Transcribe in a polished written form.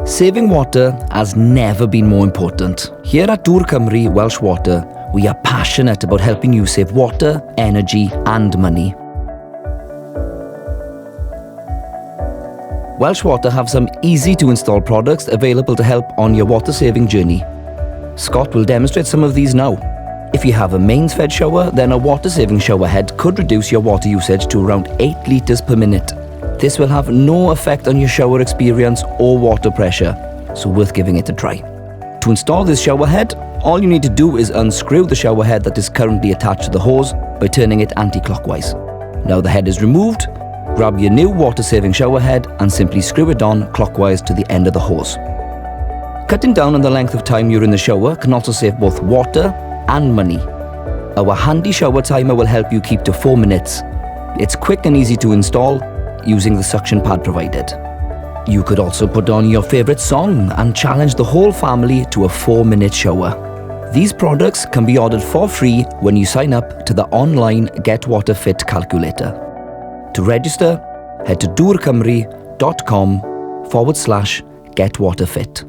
Saving water has never been more important. Here at Dŵr Cymru Welsh Water, we are passionate about helping you save water, energy and money. Welsh Water have some easy to install products available to help on your water saving journey. Scott will demonstrate some of these now. If you have a mains fed shower, then a water saving shower head could reduce your water usage to around 8 litres per minute. This will have no effect on your shower experience or water pressure, so worth giving it a try. To install this shower head, all you need to do is unscrew the shower head that is currently attached to the hose by turning it anti-clockwise. Now the head is removed, grab your new water saving shower head and simply screw it on clockwise to the end of the hose. Cutting down on the length of time you're in the shower can also save both water and money. Our handy shower timer will help you keep to 4 minutes. It's quick and easy to install using the suction pad provided. You could also put on your favourite song and challenge the whole family to a 4-minute shower. These products can be ordered for free when you sign up to the online Get Water Fit calculator. To register, head to dwrcymru.com/getwaterfit.